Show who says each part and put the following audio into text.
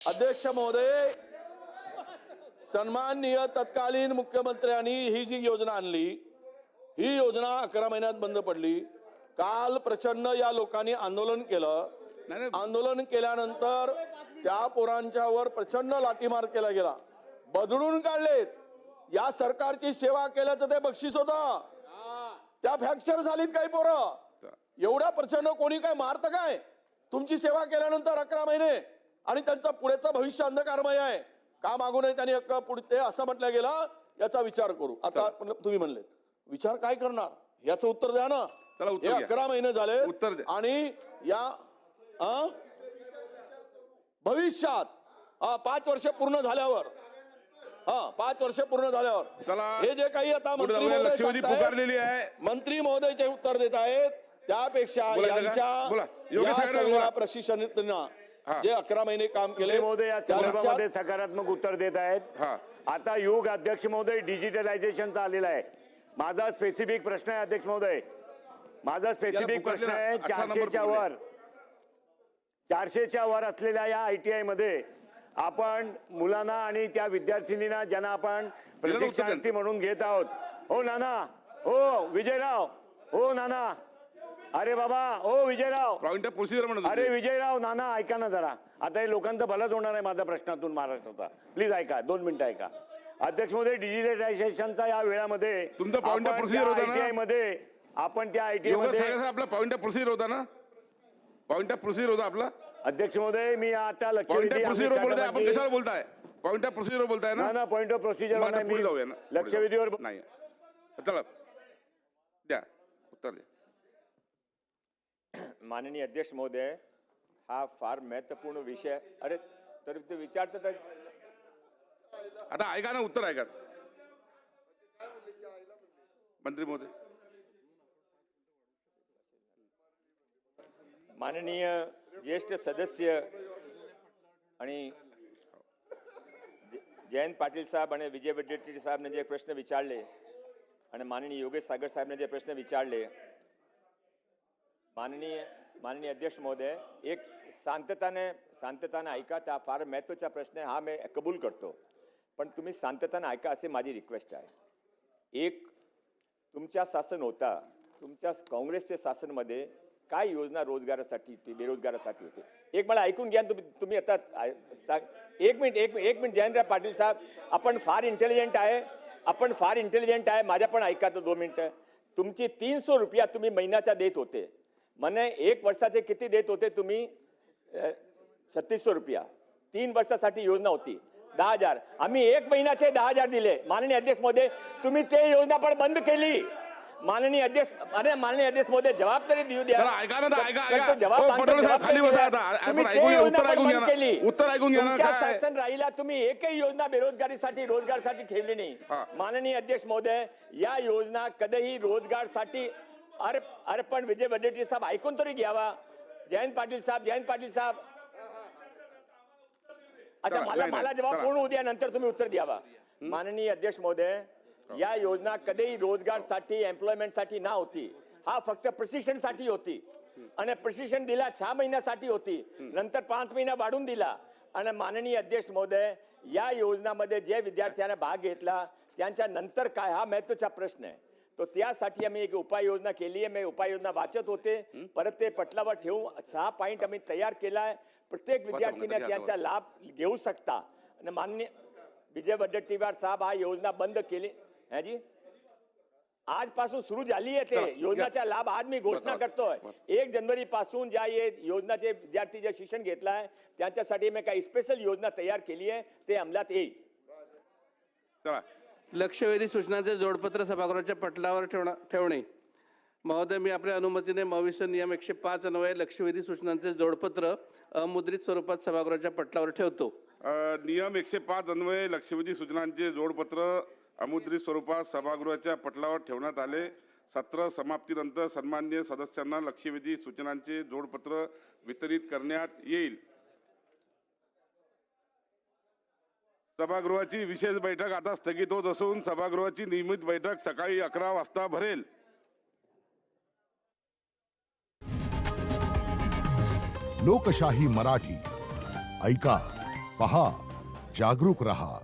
Speaker 1: अध्यक्ष महोदय, सन्माननीय तत्कालीन मुख्यमंत्र्यांनी ही जी योजना आणली, ही योजना 11 महिन्यात बंद पडली। काल प्रचंड या लोकांनी आंदोलन केलं। आंदोलन केल्यानंतर त्या पोरांच्यावर प्रचंड लाठीमार केला गेला, बदलून काढलेत। या सरकारची सेवा केल्याचं ते बक्षीस होतं। त्या फ्रॅक्चर झालीत काही पोरं। एवढा प्रचंड कोणी काय मारतं काय? तुमची सेवा केल्यानंतर 11 महिने आणि त्यांचा पुढेचं भविष्य अंधकारमय आहे। का मागू नये त्यांनी हक्क पुढे असं म्हटलं गेलं, याचा विचार करू। आता तुम्ही म्हणले विचार काय करणार, याचं उत्तर द्या ना। हे 11 महिने झाले आणि या भविष्यात 5 वर्ष पूर्ण झाल्यावर 5 वर्ष पूर्ण झाल्यावर
Speaker 2: चला,
Speaker 1: हे जे काही आता मंत्री
Speaker 2: लक्षवेधी पुकारलेली आहे,
Speaker 1: मंत्री महोदयचे उत्तर देत आहेत, त्यापेक्षा यांच्या प्रशिक्षणार्थींना जे 11 महिने काम केले
Speaker 3: महोदय या संदर्भामध्ये सकारात्मक उत्तर देत आहेत। आता युग अध्यक्ष महोदय डिजिटलायझेशनचा आलेला आहे। माझा स्पेसिफिक प्रश्न आहे अध्यक्ष महोदय, माझा स्पेसिफिक प्रश्न आहे 400च्या वर असलेल्या या ITI मध्ये आपण मुलांना आणि त्या विद्यार्थिनींना ज्यांना आपण प्रशिक्षणार्थी म्हणून घेत आहोत, हो नाना, हो विजयराव, हो नाना, अरे बाबा, हो विजयराव, अरे विजयराव नाना ऐका ना जरा। आता हे लोकांचं भलंच होणार आहे माझ्या प्रश्नातून महाराष्ट्राचा, प्लीज ऐका, 2 मिनिटं ऐका। अध्यक्ष महोदय, डिजिटलायझेशनच्या या वेळामध्ये
Speaker 2: तुमचा पॉइंट ऑफ प्रोसिजर होता ना,
Speaker 3: ITI मध्ये आपण त्या ITI मध्ये
Speaker 2: आपला पॉइंट ऑफ प्रोसिजर होता ना, पॉइंट ऑफ प्रोसिजर होता आपला।
Speaker 3: अध्यक्ष महोदय, मी आता
Speaker 2: पॉइंट ऑफ प्रोसिजर बोलताय आपण, कशाला बोलताय? पॉइंट ऑफ प्रोसिजर बोलताय ना?
Speaker 3: ना पॉइंट ऑफ प्रोसिजर लक्षवेधीवर
Speaker 2: नाही। चला द्या उत्तर द्या।
Speaker 4: माननीय अध्यक्ष महोदय, हा फार महत्वपूर्ण विषय। अरे तर ते विचारतात,
Speaker 2: आता ऐका ना, उत्तर ऐका मंत्री महोदय।
Speaker 4: माननीय ज्येष्ठ सदस्य आणि जयंत पाटील साहेब आणि विजय वडेट्टीवार साहेबने जे प्रश्न विचारले आणि माननीय योगेश सागर साहेबने जे प्रश्न विचारले, माननीय अध्यक्ष महोदय, एक शांतताने ऐका। त्या फार महत्त्वाचा प्रश्न आहे, हा मी कबूल करतो, पण तुम्ही शांतताने ऐका असे माझी रिक्वेस्ट आहे। एक तुमच्या शासन होता, तुमच्या काँग्रेसच्या शासनमध्ये काय योजना रोजगारासाठी होती, बेरोजगारासाठी होती? एक मला ऐकून घ्या तुम्ही आता एक मिनिट जयंतराव पाटील साहेब, आपण फार इंटेलिजंट आहे, माझ्या पण ऐका तो 2 मिनिटं। तुमची 300 रुपया तुम्ही महिन्याचा देत होते, म्हणे 1 वर्षाचे किती देत होते तुम्ही? 3600 रुपया। 3 वर्षासाठी योजना होती 10,000, आम्ही 1 महिन्याचे 10,000 दिले। माननीय अध्यक्ष महोदय, तुम्ही ते योजना पण बंद केली। माननीय अध्यक्ष महोदय, जवाब तरी देऊ द्या। शासन राहिला, तुम्ही एकही योजना रोजगारसाठी ठेवली नाही। माननीय अध्यक्ष महोदय, या योजना कधीही रोजगारसाठी अरे पण विजय वडेट्टीवार साहेब ऐकून तरी घ्यावा। जयंत पाटील साहेब अच्छा, मला जवाब पूर्ण होऊ द्या, नंतर तुम्ही उत्तर द्यावा। माननीय अध्यक्ष महोदय, या योजना कधीही रोजगारसाठी, एम्प्लॉयमेंटसाठी ना होती, हा फक्त प्रशिक्षणासाठी होती आणि प्रशिक्षण दिला 6 महिन्यासाठी होती, नंतर 5 महिना वाढून दिला। आणि माननीय अध्यक्ष महोदय, या योजनामध्ये जे विद्यार्थ्यांना भाग घेतला त्यांच्या नंतर काय, हा महत्त्वाचा प्रश्न आहे। तो त्यासाठी आम्ही एक उपाययोजना केली आहे। मी उपाययोजना वाचत होते, परत ते पटलावर ठेवून 6 पॉइंट आम्ही तयार केलाय। प्रत्येक विद्यार्थीने त्यांचा लाभ घेऊ शकता। आणि माननीय विजय वडेट्टीवार साहेब, हा योजना बंद केली है जी, आजपासून सुरू झाली आहे ते योजनाचा लाभ। आज मी घोषणा करतोय 1 जानेवारी पासून ज्या योजनाचे विद्यार्थी जे शिक्षण घेतलाय त्यांच्यासाठी मी काही स्पेशल योजना तयार केली आहे, ते अंमलात येईल।
Speaker 5: लक्षवेधी सूचनांचे जोडपत्र सभागृहाच्या पटलावर ठेवणे। महोदय, मी आपल्या अनुमतीने मविष्य नियम 105 अन्वये लक्षवेधी सूचनांचे जोडपत्र अमुद्रित स्वरूपात सभागृहाच्या पटलावर ठेवतो।
Speaker 2: नियम 105 अन्वये लक्षवेधी सूचनांचे जोडपत्र अमुद्रित स्वरूपात सभागृहाच्या पटलावर ठेवण्यात आले। सत्र समाप्तीनंतर सन्माननीय सदस्यांना लक्षवेधी सूचनांचे जोडपत्र वितरित करण्यात येईल। सभागृहाची विशेष बैठक आता स्थगित होत असून सभागृहाची नियमित बैठक सकाळी 11 वाजता भरेल।
Speaker 6: लोकशाही मराठी ऐका, पहा, जागरूक रहा.